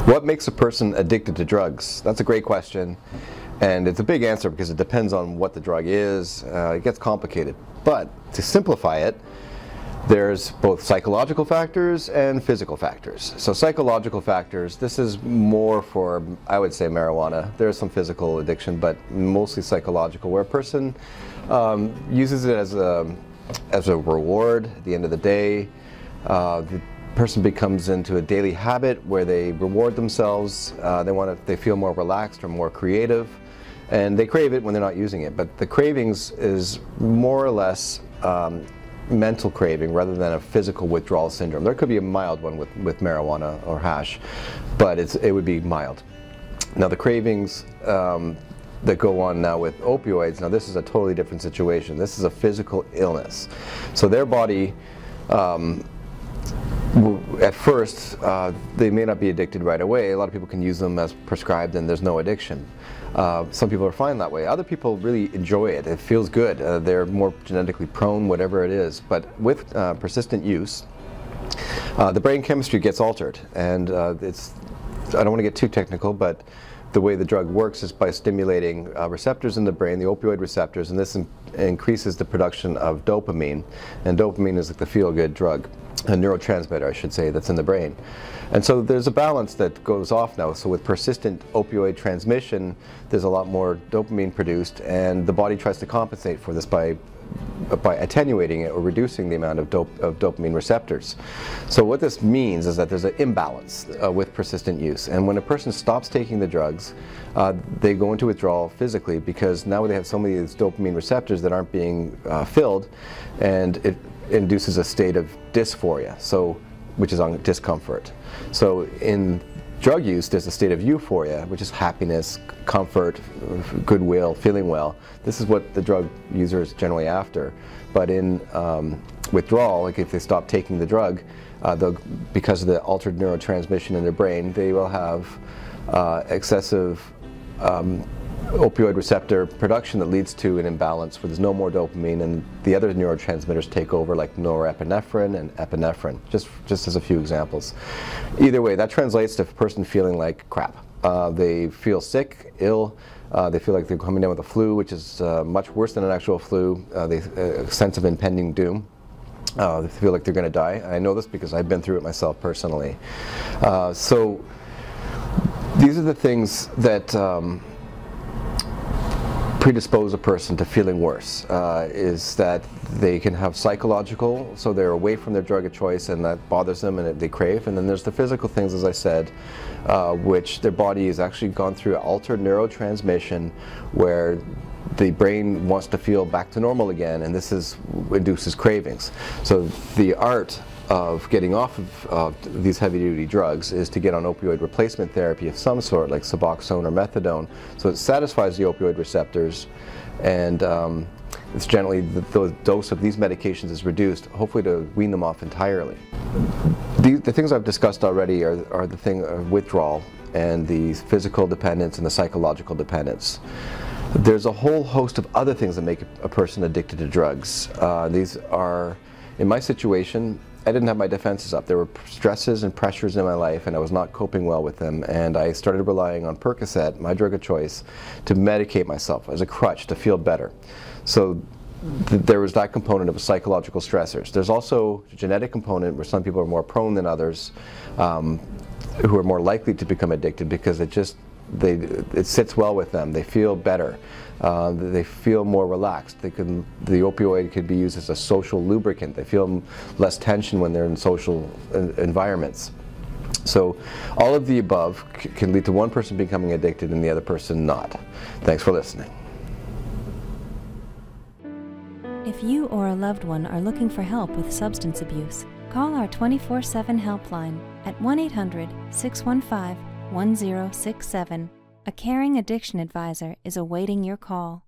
What makes a person addicted to drugs? That's a great question, and it's a big answer because it depends on what the drug is. It gets complicated, but to simplify it, there's both psychological factors and physical factors. So psychological factors, this is more for, I would say, marijuana. There's some physical addiction, but mostly psychological, where a person uses it as a reward at the end of the day. The person becomes into a daily habit where they reward themselves. They feel more relaxed or more creative, and they crave it when they're not using it. But the cravings is more or less mental craving rather than a physical withdrawal syndrome. There could be a mild one with marijuana or hash, but it would be mild. Now the cravings that go on now with opioids, now this is a totally different situation. This is a physical illness. So their body, at first, they may not be addicted right away. A lot of people can use them as prescribed and there's no addiction. Some people are fine that way. Other people really enjoy it. It feels good. They're more genetically prone, whatever it is. But with persistent use, the brain chemistry gets altered. And I don't want to get too technical, but the way the drug works is by stimulating receptors in the brain, the opioid receptors, and this increases the production of dopamine. And dopamine is like the feel-good drug, a neurotransmitter, I should say, that's in the brain. And so there's a balance that goes off now. So with persistent opioid transmission, there's a lot more dopamine produced, and the body tries to compensate for this by attenuating it or reducing the amount of dopamine receptors. So what this means is that there's an imbalance with persistent use, and when a person stops taking the drugs, they go into withdrawal physically because now they have so many of these dopamine receptors that aren't being filled, and it induces a state of dysphoria, which is on discomfort. So in drug use, there's a state of euphoria, which is happiness, comfort, goodwill, feeling well. This is what the drug user is generally after. But in withdrawal, like if they stop taking the drug, because of the altered neurotransmission in their brain, they will have excessive opioid receptor production that leads to an imbalance where there's no more dopamine and the other neurotransmitters take over, like norepinephrine and epinephrine, just as a few examples. Either way, that translates to a person feeling like crap. They feel sick, ill, they feel like they're coming down with a flu, which is much worse than an actual flu, a sense of impending doom. They feel like they're going to die. I know this because I've been through it myself personally. So these are the things that predispose a person to feeling worse, is that they can have psychological, so they're away from their drug of choice and that bothers them and they crave, and then there's the physical things, as I said, which their body has actually gone through altered neurotransmission where the brain wants to feel back to normal again, and this induces cravings. So the art of getting off of these heavy-duty drugs is to get on opioid replacement therapy of some sort, like Suboxone or methadone. So it satisfies the opioid receptors, and it's generally the dose of these medications is reduced, hopefully to wean them off entirely. The things I've discussed already are the thing of withdrawal and the physical dependence and the psychological dependence. There's a whole host of other things that make a person addicted to drugs. These are, in my situation, I didn't have my defenses up. There were stresses and pressures in my life and I was not coping well with them, and I started relying on Percocet, my drug of choice, to medicate myself as a crutch to feel better. So there was that component of psychological stressors. There's also a genetic component where some people are more prone than others, who are more likely to become addicted because it sits well with them. They feel better. They feel more relaxed. The opioid could be used as a social lubricant. They feel less tension when they're in social environments. So all of the above can lead to one person becoming addicted and the other person not. Thanks for listening. If you or a loved one are looking for help with substance abuse, call our 24/7 helpline at 1-800-615-1067. A caring addiction advisor is awaiting your call.